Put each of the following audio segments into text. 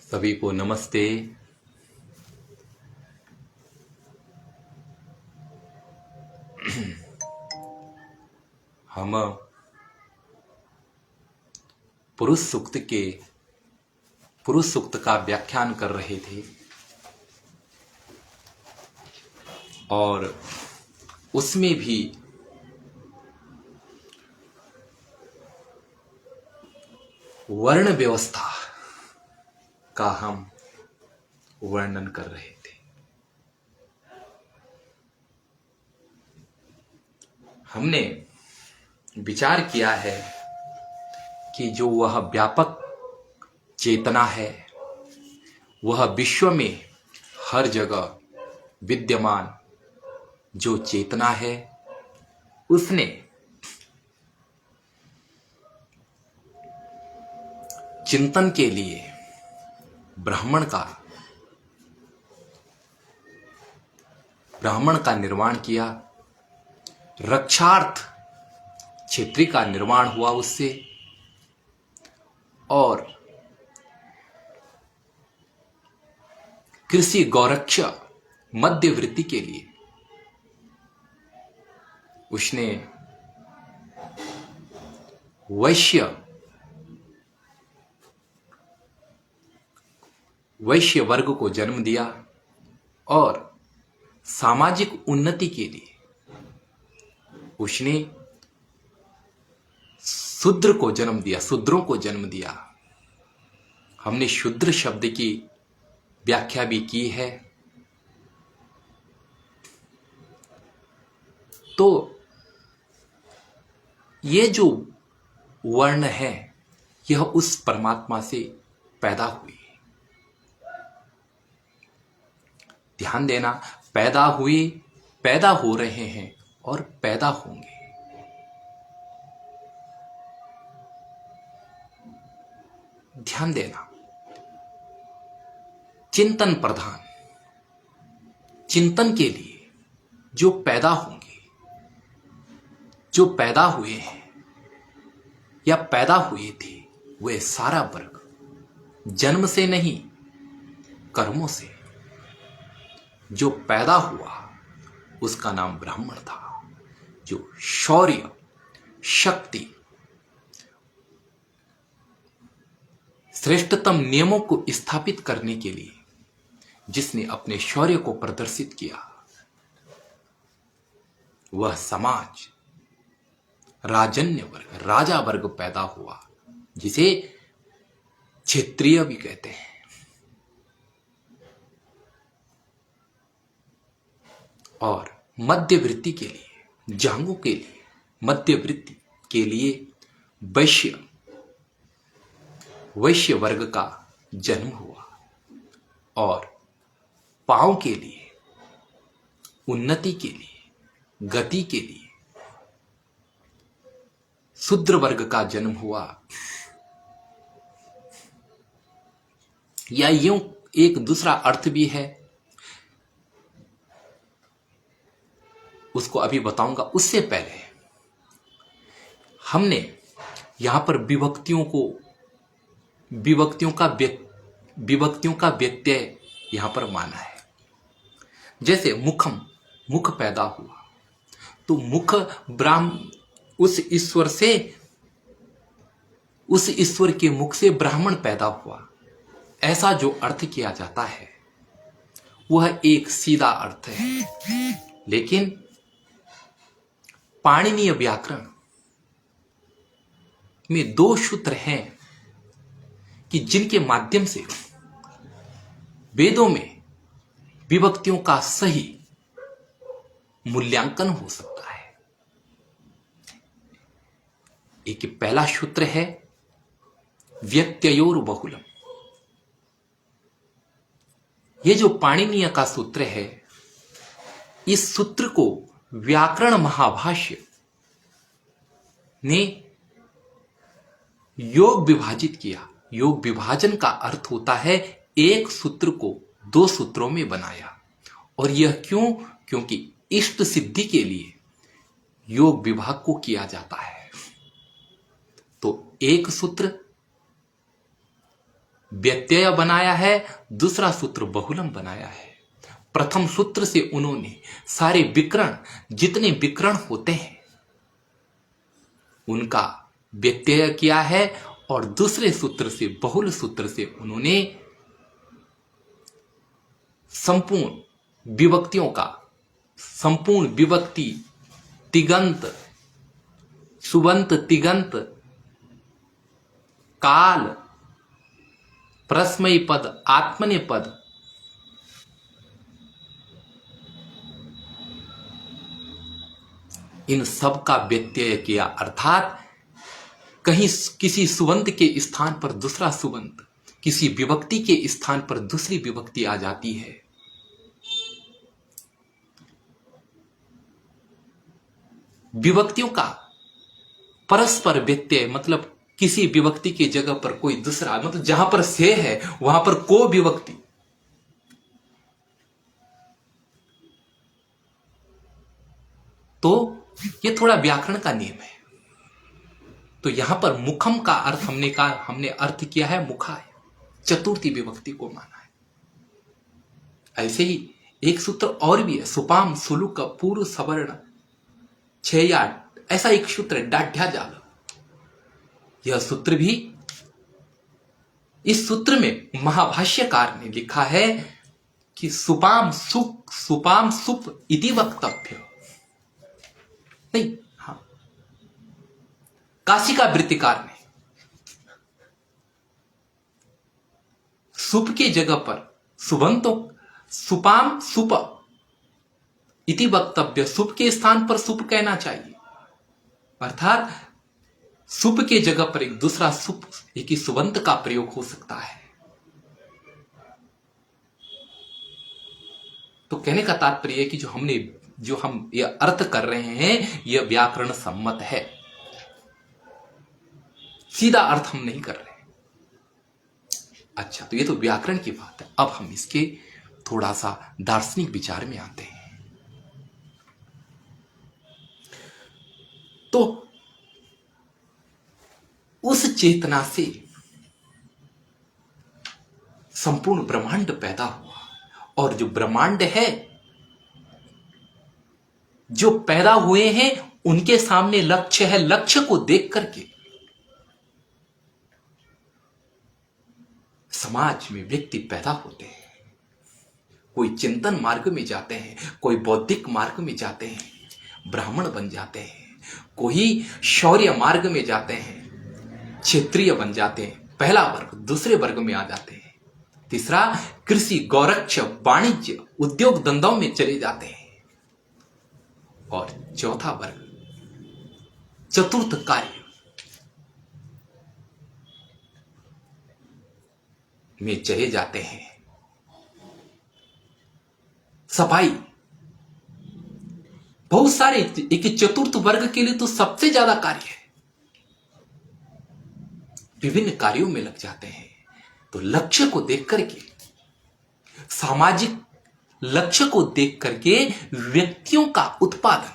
सभी को नमस्ते। हम पुरुष सूक्त का व्याख्यान कर रहे थे और उसमें भी वर्ण व्यवस्था का हम वर्णन कर रहे थे। हमने विचार किया है कि जो वह व्यापक चेतना है वह विश्व में हर जगह विद्यमान जो चेतना है उसने चिंतन के लिए ब्राह्मण का निर्माण किया। रक्षार्थ क्षेत्री का निर्माण हुआ उससे, और कृषि गौरक्ष मध्यवृत्ति के लिए उसने वैश्य वर्ग को जन्म दिया, और सामाजिक उन्नति के लिए उसने शूद्रों को जन्म दिया। हमने शूद्र शब्द की व्याख्या भी की है। तो ये जो वर्ण है यह उस परमात्मा से पैदा हुई। ध्यान देना, पैदा हुए, पैदा हो रहे हैं और पैदा होंगे। ध्यान देना, चिंतन प्रधान, चिंतन के लिए जो पैदा होंगे, जो पैदा हुए हैं या पैदा हुए थे, वे सारा वर्ग जन्म से नहीं कर्मों से जो पैदा हुआ उसका नाम ब्राह्मण था, जो शौर्य, शक्ति, श्रेष्ठतम नियमों को स्थापित करने के लिए जिसने अपने शौर्य को प्रदर्शित किया, वह समाज राजन्य वर्ग, राजा वर्ग पैदा हुआ, जिसे क्षेत्रीय भी कहते हैं। और मध्यवृत्ति के लिए, जांगों के लिए, मध्यवृत्ति के लिए वैश्य वर्ग का जन्म हुआ, और पांव के लिए, उन्नति के लिए, गति के लिए शूद्र वर्ग का जन्म हुआ। या यूं एक दूसरा अर्थ भी है, उसको अभी बताऊंगा। उससे पहले हमने यहां पर विभक्तियों का व्यत्यय यहां पर माना है। जैसे मुख पैदा हुआ, तो मुख उस ईश्वर के मुख से ब्राह्मण पैदा हुआ, ऐसा जो अर्थ किया जाता है वह एक सीधा अर्थ है। लेकिन पाणिनीय व्याकरण में दो सूत्र हैं कि जिनके माध्यम से वेदों में विभक्तियों का सही मूल्यांकन हो सकता है। एक पहला सूत्र है व्यत्ययोर बहुलम। यह जो पाणिनीय का सूत्र है, इस सूत्र को व्याकरण महाभाष्य ने योग विभाजित किया। योग विभाजन का अर्थ होता है एक सूत्र को दो सूत्रों में बनाया। और यह क्यों? क्योंकि इष्ट सिद्धि के लिए योग विभाग को किया जाता है। तो एक सूत्र व्यत्यय बनाया है, दूसरा सूत्र बहुलम बनाया है। प्रथम सूत्र से उन्होंने सारे विकर्ण, जितने विकर्ण होते हैं उनका व्यत्यय किया है, और दूसरे सूत्र से, बहुल सूत्र से उन्होंने संपूर्ण विभक्तियों का, संपूर्ण विभक्ति, तिगंत, सुबंत, तिगंत, काल, प्रश्मयी पद, आत्मनेय पद, इन सब का व्यत्यय किया। अर्थात कहीं किसी सुबंत के स्थान पर दूसरा सुबंत, किसी विभक्ति के स्थान पर दूसरी विभक्ति आ जाती है। विभक्तियों का परस्पर व्यत्यय, मतलब किसी विभक्ति की जगह पर कोई दूसरा, मतलब जहां पर से है वहां पर को विभक्ति, तो ये थोड़ा व्याकरण का नियम है। तो यहां पर मुखम का अर्थ हमने अर्थ किया है मुखाय, चतुर्थी विभक्ति को माना है। ऐसे ही एक सूत्र और भी है, सुपाम, सुलुक, पूर्व, सवर्ण, छेया, ऐसा एक सूत्र है, डाढ़्या जाल। यह सूत्र भी, इस सूत्र में महाभाष्यकार ने लिखा है कि सुपाम सुप, सुपाम सुप इति वक्तव्य नहीं, हाँ, काशिका वृत्तिकार ने सुप की जगह पर सुबंतो, सुपाम सुप इति वक्तव्य, सुप के स्थान पर सुप कहना चाहिए। अर्थात सुप के जगह पर एक दूसरा सुप, एक ही सुबंत का प्रयोग हो सकता है। तो कहने का तात्पर्य है कि जो हम ये अर्थ कर रहे हैं यह व्याकरण सम्मत है, सीधा अर्थ हम नहीं कर रहे। अच्छा, तो ये तो व्याकरण की बात है। अब हम इसके थोड़ा सा दार्शनिक विचार में आते हैं। तो उस चेतना से संपूर्ण ब्रह्मांड पैदा हुआ, और जो ब्रह्मांड है, जो पैदा हुए हैं उनके सामने लक्ष्य है। लक्ष्य को देख करके समाज में व्यक्ति पैदा होते हैं। कोई चिंतन मार्ग में जाते हैं, कोई बौद्धिक मार्ग में जाते हैं, ब्राह्मण बन जाते हैं, कोई शौर्य मार्ग में जाते हैं, क्षेत्रीय बन जाते हैं, पहला वर्ग, दूसरे वर्ग में आ जाते हैं, तीसरा कृषि, गौरक्ष, वाणिज्य, उद्योग धंधों में चले जाते हैं, और चौथा वर्ग, चतुर्थ कार्य में चले जाते हैं। सफाई, बहुत सारे, एक चतुर्थ वर्ग के लिए तो सबसे ज्यादा कार्य है, विभिन्न कार्यों में लग जाते हैं। तो लक्ष्य को देख करके, सामाजिक लक्ष्य को देख करके व्यक्तियों का उत्पादन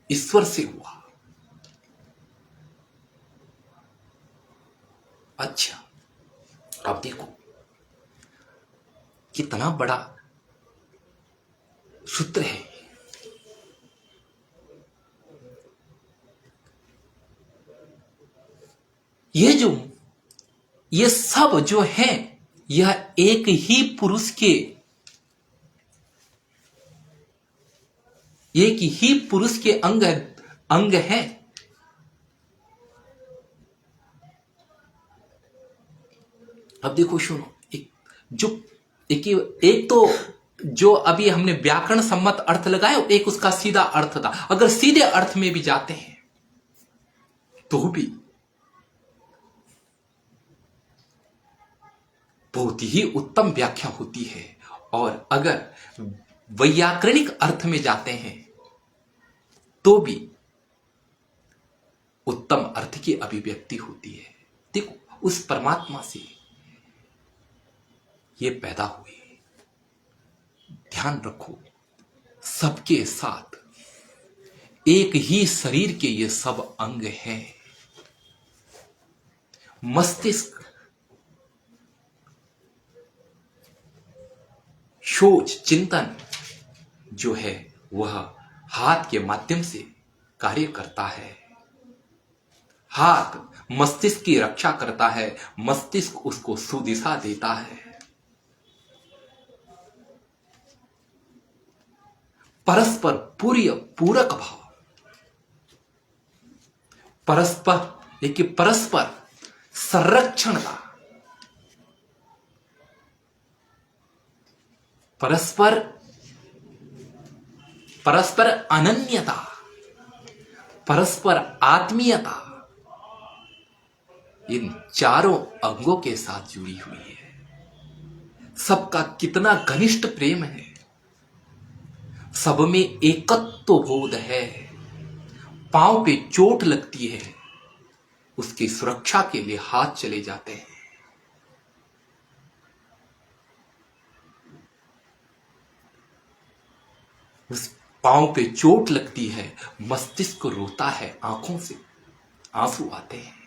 ईश्वर से हुआ। अच्छा, अब देखो कितना बड़ा सूत्र है। ये सब जो है, यह एक ही पुरुष के, एक ही पुरुष के अंग है। अब देखो, सुनो, एक तो जो अभी हमने व्याकरण सम्मत अर्थ लगाया, एक उसका सीधा अर्थ था। अगर सीधे अर्थ में भी जाते हैं तो भी बहुत ही उत्तम व्याख्या होती है, और अगर वैयाकरणिक अर्थ में जाते हैं तो भी उत्तम अर्थ की अभिव्यक्ति होती है। देखो, उस परमात्मा से ये पैदा हुए, ध्यान रखो, सबके साथ एक ही शरीर के ये सब अंग हैं। मस्तिष्क सोच चिंतन जो है वह हाथ के माध्यम से कार्य करता है। हाथ मस्तिष्क की रक्षा करता है, मस्तिष्क उसको सुदिशा देता है। परस्पर पूरक भाव, परस्पर देखिए, परस्पर संरक्षण का, परस्पर अनन्यता, परस्पर आत्मीयता, इन चारों अंगों के साथ जुड़ी हुई है। सबका कितना घनिष्ठ प्रेम है, सब में एकत्व बोध है। पांव पे चोट लगती है, उसकी सुरक्षा के लिए हाथ चले जाते हैं। उस पांव पे चोट लगती है, मस्तिष्क रोता है, आंखों से आंसू आते हैं।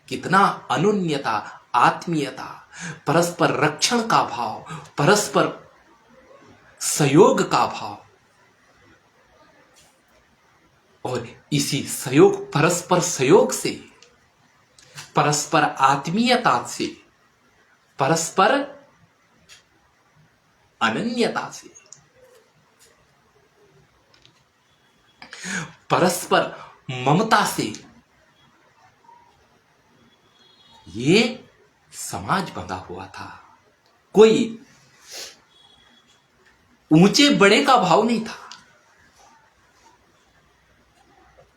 कितना अनुन्यता, आत्मीयता, परस्पर रक्षण का भाव, परस्पर सहयोग का भाव, और इसी सहयोग, परस्पर सहयोग से, परस्पर आत्मीयता से, परस्पर अनन्यता से, परस्पर ममता से ये समाज बंधा हुआ था। कोई ऊंचे बड़े का भाव नहीं था,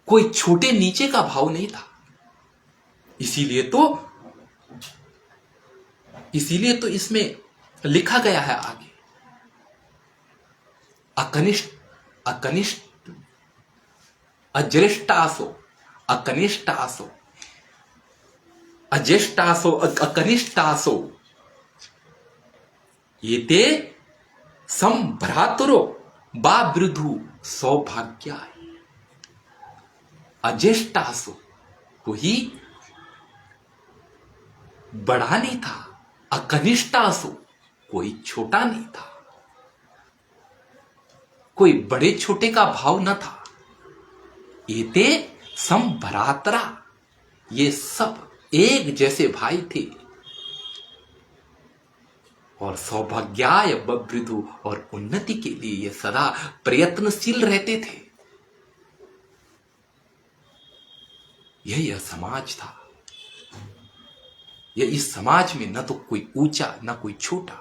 कोई छोटे नीचे का भाव नहीं था। इसीलिए तो इसमें लिखा गया है आगे, अकनिष्ठ अज्येष्ठासो, अकनिष्ठासो, अज्येष्ठासो, अकनिष्ठासो, एते संभ्रातरो बा वृद्धु सौभाग्याय। अज्येष्ठासो, कोई बड़ा नहीं था, अकनिष्ठासो, कोई छोटा नहीं था, कोई बड़े छोटे का भाव न था। एते संभ्रातरा, ये सब एक जैसे भाई थे, और सौभाग्याय बवृद्धु, और उन्नति के लिए ये सदा प्रयत्नशील रहते थे। यह समाज था। यह इस समाज में न तो कोई ऊंचा न कोई छोटा,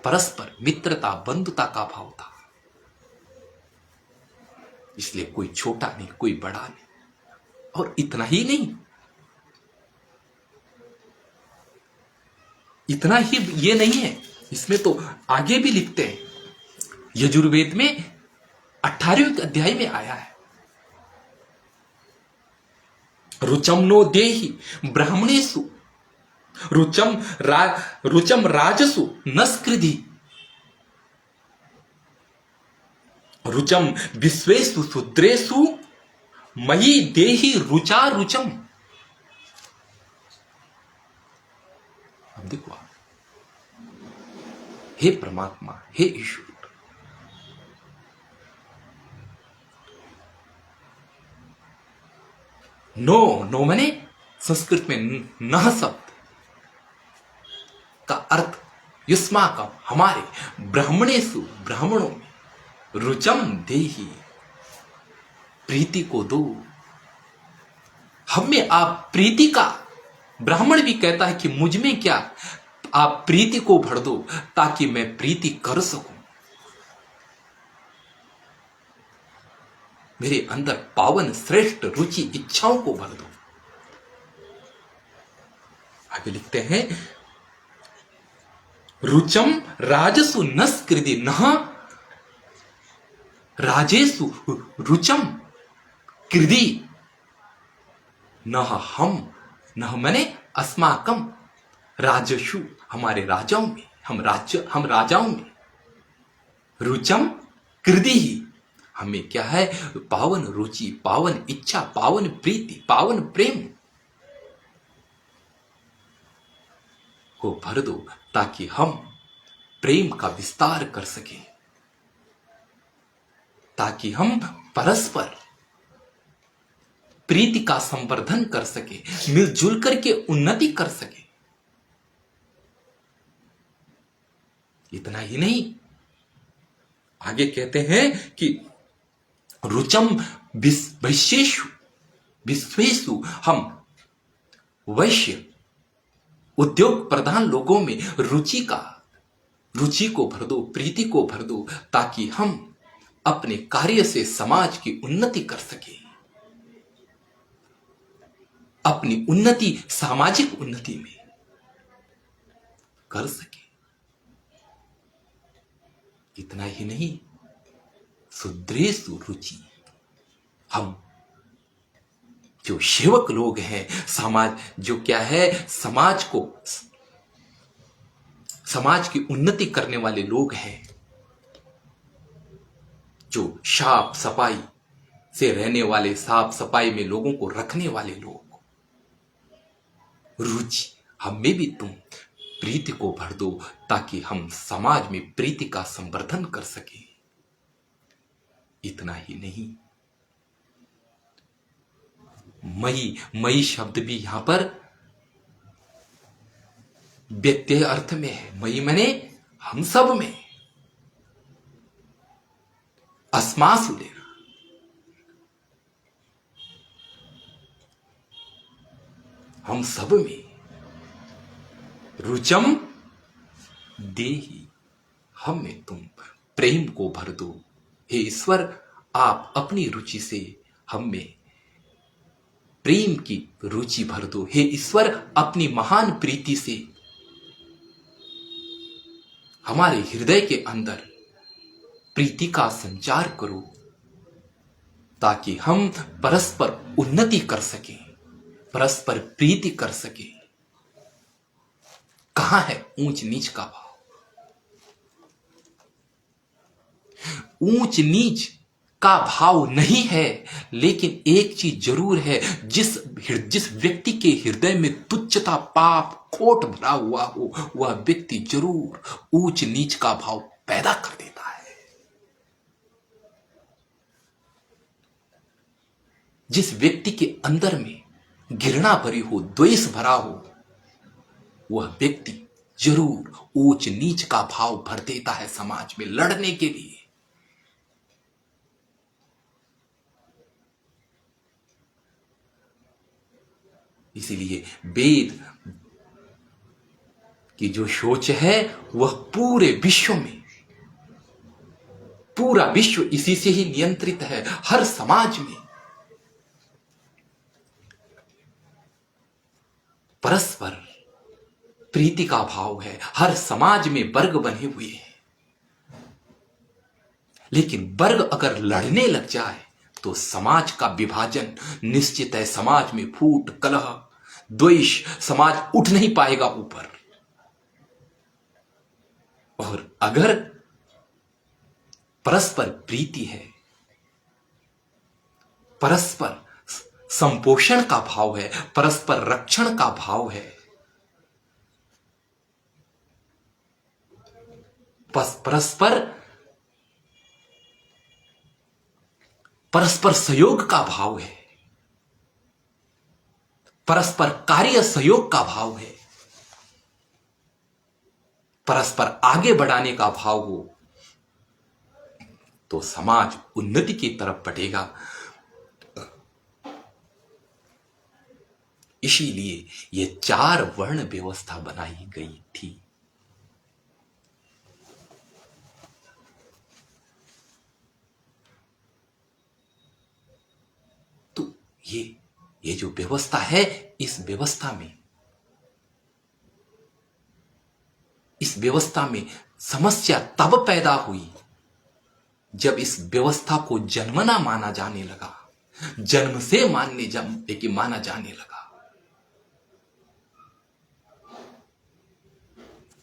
परस्पर मित्रता बंधुता का भाव था। इसलिए कोई छोटा नहीं, कोई बड़ा नहीं। और इतना ही नहीं, इतना ही ये नहीं है, इसमें तो आगे भी लिखते हैं। यजुर्वेद में 18वें अध्याय में आया है, रुचम नो देहि ब्राह्मणेषु रुचम राजसु नस्कृधि, रुचम विश्वेषु शूद्रेषु मयि देहि रुचा रुचम। अब देखो, हे परमात्मा, हे ईश्वर, नो मैंने संस्कृत में न शब्द का अर्थ युष्माकम, हमारे, ब्राह्मणेषु, ब्राह्मणों में, रुचम देहि, प्रीति को दो। हम में आप प्रीति का, ब्राह्मण भी कहता है कि मुझ में क्या, आप प्रीति को भर दो ताकि मैं प्रीति कर सकूं। मेरे अंदर पावन श्रेष्ठ रुचि इच्छाओं को भर दो। आगे लिखते हैं, रुचम राजसु नस्कृति नह राजेसु रुचम कृधि नह हम, नह मने अस्माकम, राजसु, हमारे राजाओं में, हम राजाओं में, रुचम कृधि ही, हमें क्या है, पावन रुचि, पावन इच्छा, पावन प्रीति, पावन प्रेम को भर दो ताकि हम प्रेम का विस्तार कर सके, ताकि हम परस्पर प्रीति का संवर्धन कर सके, मिलजुल करके उन्नति कर सके। इतना ही नहीं, आगे कहते हैं कि रुचम वैश्येषु विश्वेषु, हम वैश्य उद्योग प्रधान लोगों में रुचि को भर दो, प्रीति को भर दो, ताकि हम अपने कार्य से समाज की उन्नति कर सके, अपनी उन्नति सामाजिक उन्नति में कर सके। इतना ही नहीं, शुद्रेषु रुचि, हम जो सेवक लोग हैं, समाज जो क्या है, समाज की उन्नति करने वाले लोग हैं, जो साफ सफाई से रहने वाले, साफ सफाई में लोगों को रखने वाले लोग, रुचि, हम में भी तुम प्रीति को भर दो, ताकि हम समाज में प्रीति का संवर्धन कर सके। इतना ही नहीं, मई शब्द भी यहां पर व्यत्यय अर्थ में है। मई मने हम सब में, अस्मासु लेना, हम सब में। रुचम देहि, हम में तुम प्रेम को भर दो। हे ईश्वर, आप अपनी रुचि से हम में प्रेम की रुचि भर दो। हे ईश्वर, अपनी महान प्रीति से हमारे हृदय के अंदर प्रीति का संचार करो, ताकि हम परस्पर उन्नति कर सकें, परस्पर प्रीति कर सकें। कहां है ऊंच नीच का भाव? ऊंच नीच का भाव नहीं है, लेकिन एक चीज जरूर है, जिस व्यक्ति के हृदय में तुच्छता, पाप, खोट भरा हुआ हो, वह व्यक्ति जरूर ऊंच नीच का भाव पैदा कर देता है। जिस व्यक्ति के अंदर में घृणा भरी हो, द्वेष भरा हो, वह व्यक्ति जरूर ऊंच नीच का भाव भर देता है समाज में लड़ने के लिए। इसीलिए वेद की जो सोच है, वह पूरे विश्व में, पूरा विश्व इसी से ही नियंत्रित है। हर समाज में परस्पर प्रीति का भाव है। हर समाज में वर्ग बने हुए हैं, लेकिन वर्ग अगर लड़ने लग जाए तो समाज का विभाजन निश्चित है। समाज में फूट, कलह, द्वेष, समाज उठ नहीं पाएगा ऊपर। और अगर परस्पर प्रीति है, परस्पर संपोषण का भाव है, परस्पर रक्षण का भाव है, परस्पर सहयोग का भाव है, परस्पर कार्य सहयोग का भाव है, परस्पर आगे बढ़ाने का भाव हो, तो समाज उन्नति की तरफ बढ़ेगा। इसीलिए ये 4 वर्ण व्यवस्था बनाई गई थी। तो ये जो व्यवस्था है, इस व्यवस्था में समस्या तब पैदा हुई जब इस व्यवस्था को जन्मना माना जाने लगा, जन्म से माना जाने लगा।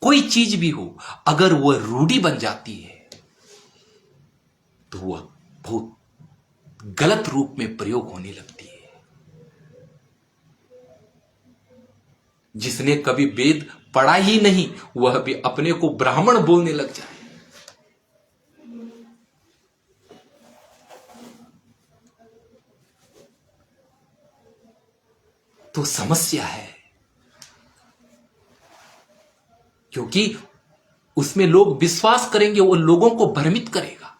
कोई चीज भी हो, अगर वह रूढ़ी बन जाती है तो वह बहुत गलत रूप में प्रयोग होने लगती है। जिसने कभी वेद पढ़ा ही नहीं वह भी अपने को ब्राह्मण बोलने लग जाए, तो समस्या है। क्योंकि उसमें लोग विश्वास करेंगे, वो लोगों को भ्रमित करेगा।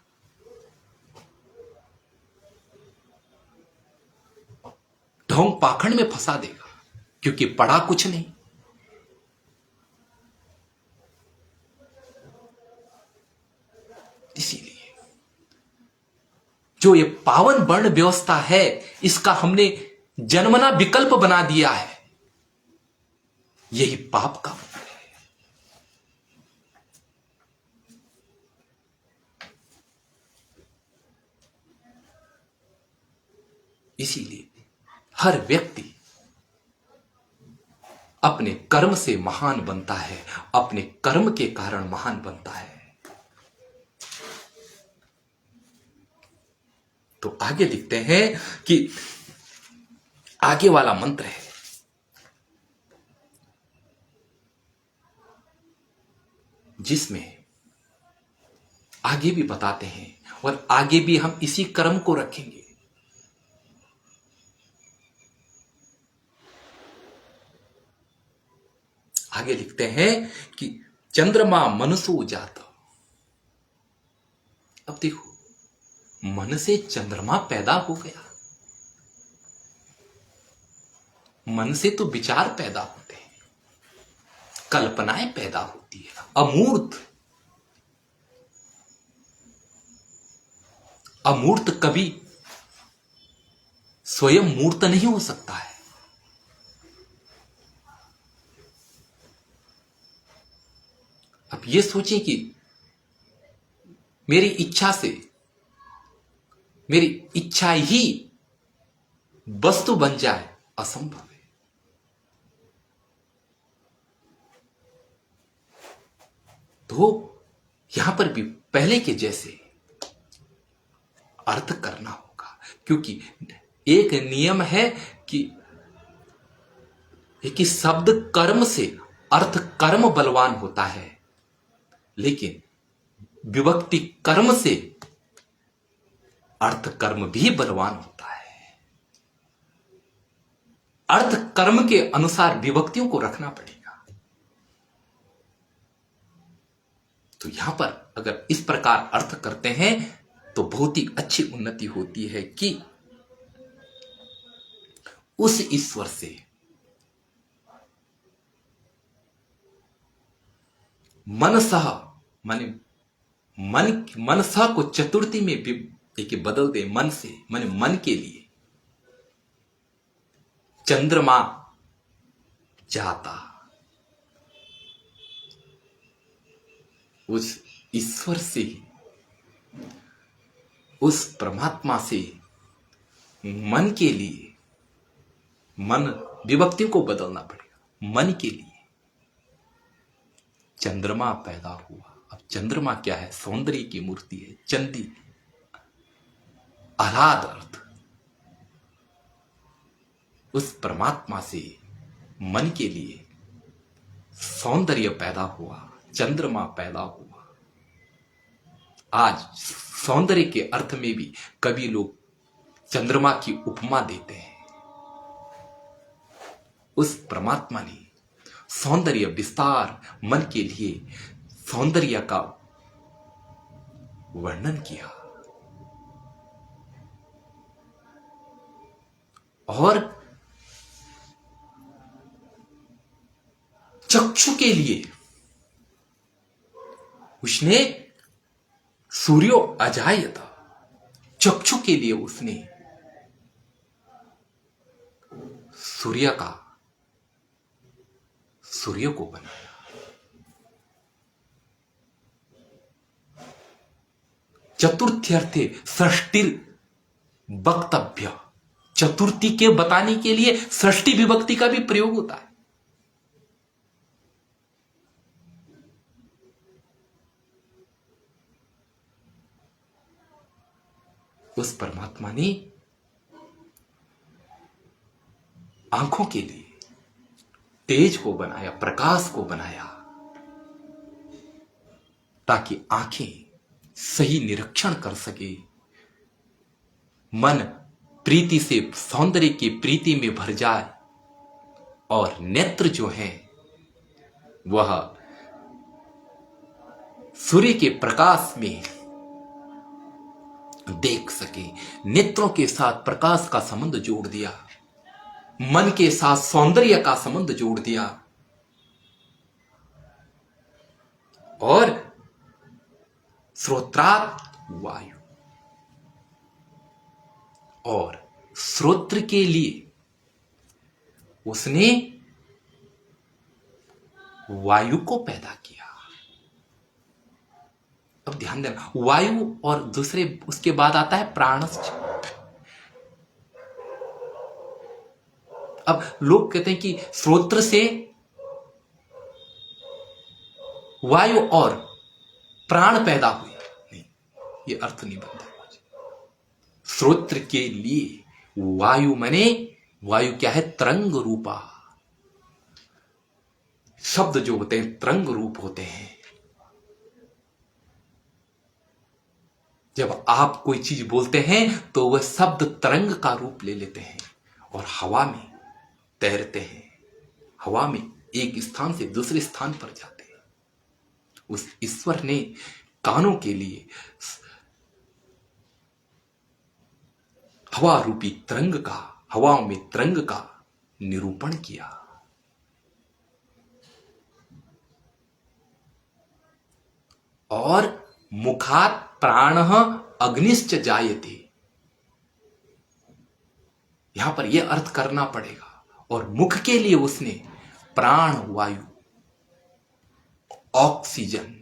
ढोंग पाखंड में फंसा देगा, क्योंकि पढ़ा कुछ नहीं। इसीलिए जो ये पावन वर्ण व्यवस्था है, इसका हमने जन्मना विकल्प बना दिया है, यही पाप का मूल है। इसीलिए हर व्यक्ति अपने कर्म से महान बनता है, अपने कर्म के कारण महान बनता है। तो आगे लिखते हैं कि आगे वाला मंत्र है, जिसमें आगे भी बताते हैं और आगे भी हम इसी कर्म को रखेंगे। आगे लिखते हैं कि चंद्रमा मनसो जात। अब देखो, मन से चंद्रमा पैदा हो गया, मन से तो विचार पैदा होते हैं, कल्पनाएं पैदा होती है। अमूर्त, अमूर्त कभी स्वयं मूर्त नहीं हो सकता है। अब ये सोचिए कि मेरी इच्छा से, मेरी इच्छा ही वस्तु बन जाए, असंभव है। तो यहां पर भी पहले के जैसे अर्थ करना होगा, क्योंकि एक नियम है कि शब्द कर्म से अर्थ कर्म बलवान होता है, लेकिन विभक्ति कर्म से अर्थ कर्म भी बलवान होता है। अर्थ कर्म के अनुसार विभक्तियों को रखना पड़ेगा। तो यहां पर अगर इस प्रकार अर्थ करते हैं तो बहुत ही अच्छी उन्नति होती है कि उस ईश्वर से मनसह, माने मनसह को चतुर्थी में भी देखिए बदल दे, मन से माने मन के लिए चंद्रमा जाता, उस ईश्वर से ही, उस परमात्मा से मन के लिए, मन विभक्ति को बदलना पड़ेगा, मन के लिए चंद्रमा पैदा हुआ। अब चंद्रमा क्या है? सौंदर्य की मूर्ति है, चंदी, आह्लाद अर्थ। उस परमात्मा से मन के लिए सौंदर्य पैदा हुआ, चंद्रमा पैदा हुआ। आज सौंदर्य के अर्थ में भी कभी लोग चंद्रमा की उपमा देते हैं। उस परमात्मा ने सौंदर्य विस्तार, मन के लिए सौंदर्य का वर्णन किया, और चक्षु के लिए उसने सूर्यो अजायत, चक्षु के लिए उसने सूर्य को बनाया। चतुर्थ्यर्थे षष्टिर वक्तव्य, चतुर्थी के बताने के लिए षष्टि विभक्ति का भी प्रयोग होता है। उस परमात्मा ने आंखों के लिए तेज को बनाया, प्रकाश को बनाया, ताकि आंखें सही निरीक्षण कर सके, मन प्रीति से सौंदर्य की प्रीति में भर जाए और नेत्र जो है वह सूर्य के प्रकाश में देख सके। नेत्रों के साथ प्रकाश का संबंध जोड़ दिया, मन के साथ सौंदर्य का संबंध जोड़ दिया और श्रोत्रात् वायु, और श्रोत्र के लिए उसने वायु को पैदा किया। अब ध्यान देना, वायु और दूसरे उसके बाद आता है प्राणश्च। अब लोग कहते हैं कि श्रोत्र से वायु और प्राण पैदा हुए, नहीं, ये अर्थ नहीं बनता। श्रोत्र के लिए वायु माने, वायु क्या है? तरंग रूपा। शब्द जो होते हैं तरंग रूप होते हैं। जब आप कोई चीज बोलते हैं तो वह शब्द तरंग का रूप ले लेते हैं और हवा में तैरते हैं, हवा में एक स्थान से दूसरे स्थान पर जाते हैं। उस ईश्वर ने कानों के लिए हवा रूपी तरंग का, हवाओं में तरंग का निरूपण किया। और मुखात् प्राणः अग्निश्च जायते, यहां पर यह अर्थ करना पड़ेगा। और मुख के लिए उसने प्राण वायु, ऑक्सीजन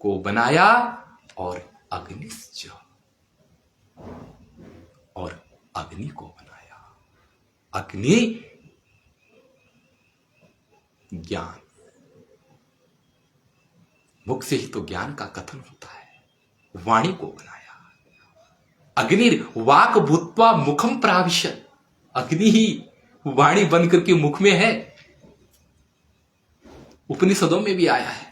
को बनाया और अग्निश्च, और अग्नि को बनाया। अग्नि ज्ञान, मुख से ही तो ज्ञान का कथन होता है। वाणी को बनाया। अग्निर वाक भूत्वा मुखम प्राविशत, अग्नि ही वाणी बनकर के मुख में है। उपनिषदों में भी आया है।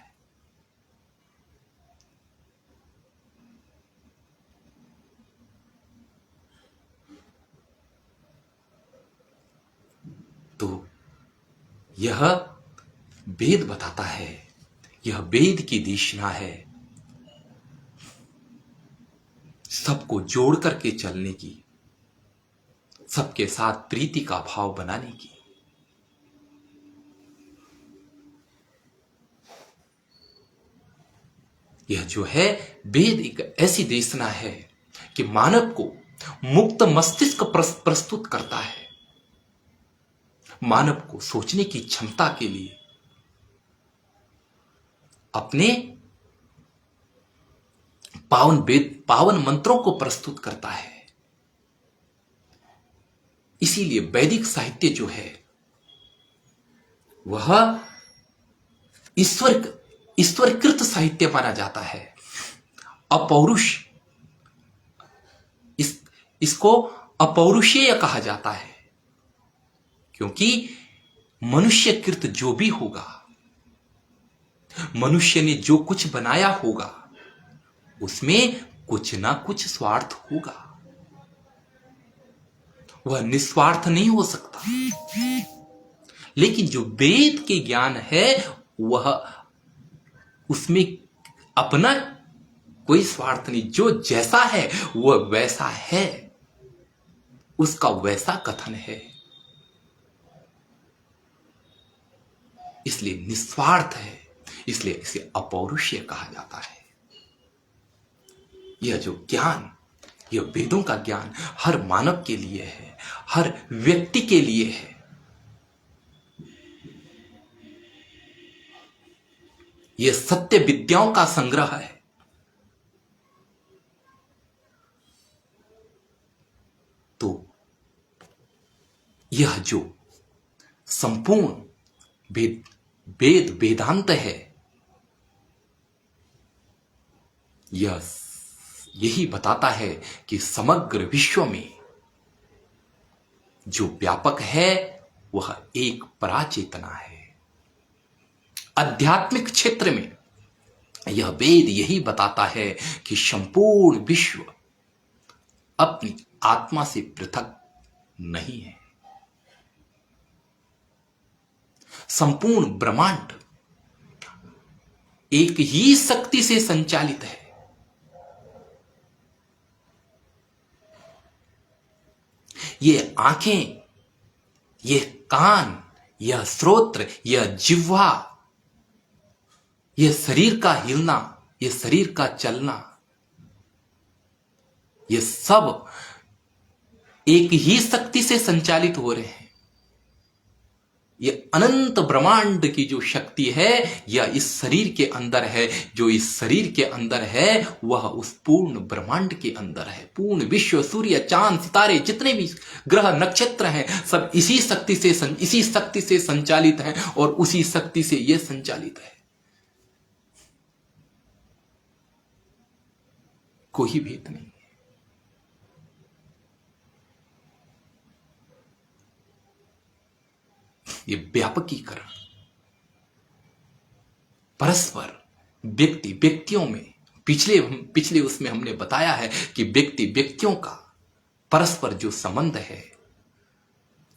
तो यह वेद बताता है, यह वेद की देशना है, सबको जोड़ करके चलने की, सबके साथ प्रीति का भाव बनाने की। यह जो है वेद एक ऐसी देशना है कि मानव को मुक्त मस्तिष्क प्रस्तुत करता है। मानव को सोचने की क्षमता के लिए अपने पावन वेद, पावन मंत्रों को प्रस्तुत करता है। इसीलिए वैदिक साहित्य जो है वह ईश्वरकृत साहित्य माना जाता है। अपौरुष, इसको अपौरुषेय कहा जाता है, क्योंकि मनुष्यकृत जो भी होगा, मनुष्य ने जो कुछ बनाया होगा, उसमें कुछ ना कुछ स्वार्थ होगा। वह निस्वार्थ नहीं हो सकता। लेकिन जो वेद के ज्ञान है वह, उसमें अपना कोई स्वार्थ नहीं, जो जैसा है वह वैसा है, उसका वैसा कथन है। इसलिए निस्वार्थ है, इसलिए इसे अपौरुषीय कहा जाता है। यह जो ज्ञान, यह वेदों का ज्ञान हर मानव के लिए है, हर व्यक्ति के लिए है। यह सत्य विद्याओं का संग्रह है। तो यह जो संपूर्ण वेद वेदांत है, यही बताता है कि समग्र विश्व में जो व्यापक है वह एक पराचेतना है। आध्यात्मिक क्षेत्र में यह वेद यही बताता है कि संपूर्ण विश्व अपनी आत्मा से पृथक नहीं है। संपूर्ण ब्रह्मांड एक ही शक्ति से संचालित है। ये आंखें, यह कान, यह श्रोत्र, यह जिह्वा, यह शरीर का हिलना, यह शरीर का चलना, ये सब एक ही शक्ति से संचालित हो रहे हैं। ये अनंत ब्रह्मांड की जो शक्ति है यह इस शरीर के अंदर है। जो इस शरीर के अंदर है वह उस पूर्ण ब्रह्मांड के अंदर है। पूर्ण विश्व, सूर्य, चांद, सितारे, जितने भी ग्रह नक्षत्र हैं सब इसी शक्ति से संचालित हैं और उसी शक्ति से यह संचालित है। कोई भेद नहीं। ये व्यापकीकरण परस्पर व्यक्तियों में पिछले उसमें हमने बताया है कि व्यक्तियों का परस्पर जो संबंध है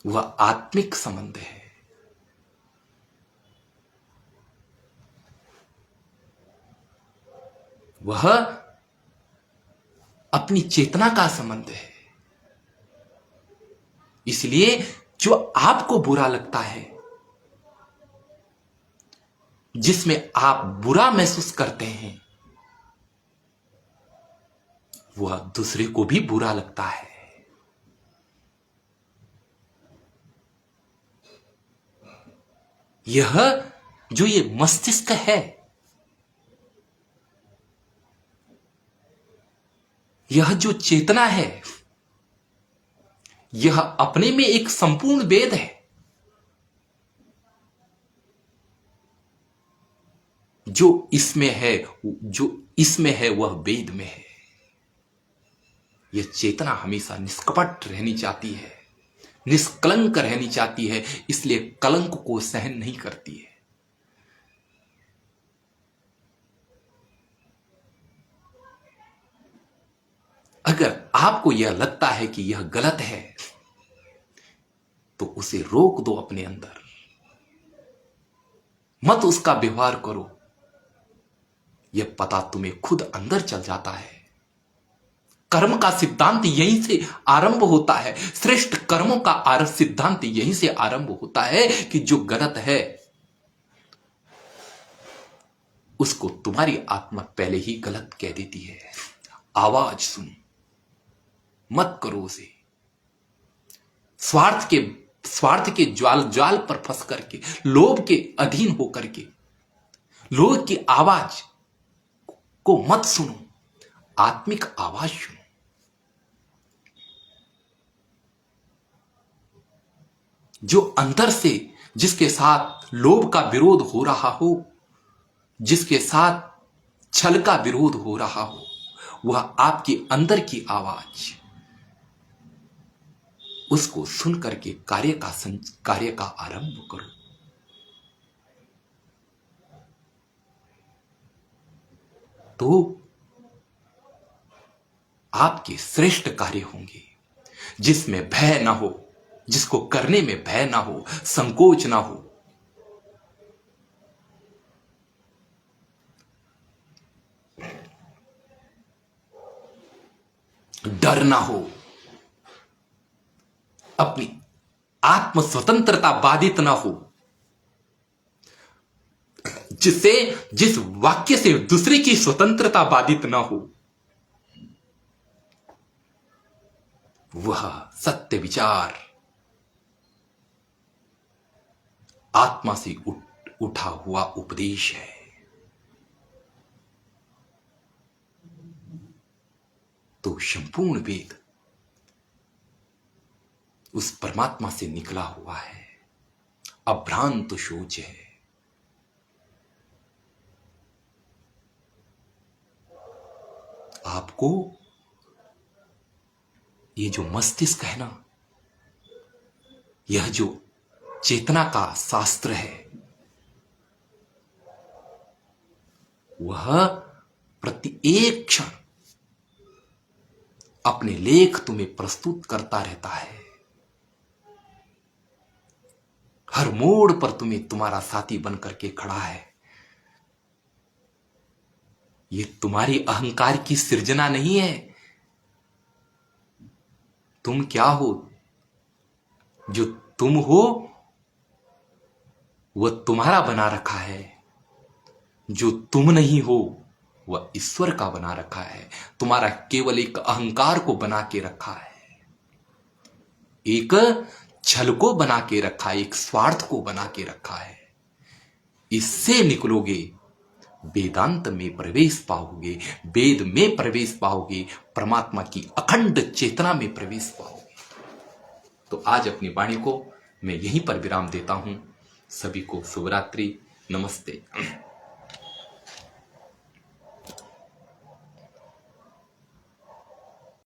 वह आत्मिक संबंध है। वह अपनी चेतना का संबंध है। इसलिए जो आपको बुरा लगता है, जिसमें आप बुरा महसूस करते हैं, वह दूसरे को भी बुरा लगता है। यह जो ये मस्तिष्क है, यह जो चेतना है, यह अपने में एक संपूर्ण वेद है। जो इसमें है वह वेद में है। यह चेतना हमेशा निष्कपट रहनी चाहती है, निष्कलंक रहनी चाहती है, इसलिए कलंक को सहन नहीं करती है। अगर आपको यह लगता है कि यह गलत है तो उसे रोक दो अपने अंदर, मत उसका व्यवहार करो। यह पता तुम्हें खुद अंदर चल जाता है। कर्म का सिद्धांत यहीं से आरंभ होता है। श्रेष्ठ कर्मों का सिद्धांत यहीं से आरंभ होता है कि जो गलत है उसको तुम्हारी आत्मा पहले ही गलत कह देती है। आवाज सुनो, मत करो उसे। स्वार्थ के जाल पर फंस करके, लोभ के अधीन होकर के लोभ की आवाज को मत सुनो, आत्मिक आवाज सुनो। जो अंदर से, जिसके साथ लोभ का विरोध हो रहा हो, जिसके साथ छल का विरोध हो रहा हो, वह आपके अंदर की आवाज, उसको सुन करके कार्य का आरंभ करो। तो आपके श्रेष्ठ कार्य होंगे जिसमें भय ना हो, जिसको करने में भय ना हो, संकोच ना हो। डर ना हो, अपनी आत्म स्वतंत्रता बाधित ना हो, जिस वाक्य से दूसरे की स्वतंत्रता बाधित ना हो, वह सत्य विचार आत्मा से उठा हुआ उपदेश है। तो संपूर्ण वेद उस परमात्मा से निकला हुआ है। अभ्रांत सोच है। आपको ये जो मस्तिष्क है ना, यह जो चेतना का शास्त्र है, वह प्रत्येक क्षण अपने लेख तुम्हें प्रस्तुत करता रहता है। हर मोड़ पर तुम्हें तुम्हारा साथी बनकर के खड़ा है। ये तुम्हारी अहंकार की सृजना नहीं है। तुम क्या हो? जो तुम हो वह तुम्हारा बना रखा है। जो तुम नहीं हो वह ईश्वर का बना रखा है। तुम्हारा केवल एक अहंकार को बना के रखा है, एक छल को बना के रखा है, एक स्वार्थ को बना के रखा है। इससे निकलोगे, वेदांत में प्रवेश पाओगे, वेद में प्रवेश पाओगे, परमात्मा की अखंड चेतना में प्रवेश पाओगे। तो आज अपनी वाणी को मैं यहीं पर विराम देता हूं। सभी को शुभ रात्रि, नमस्ते।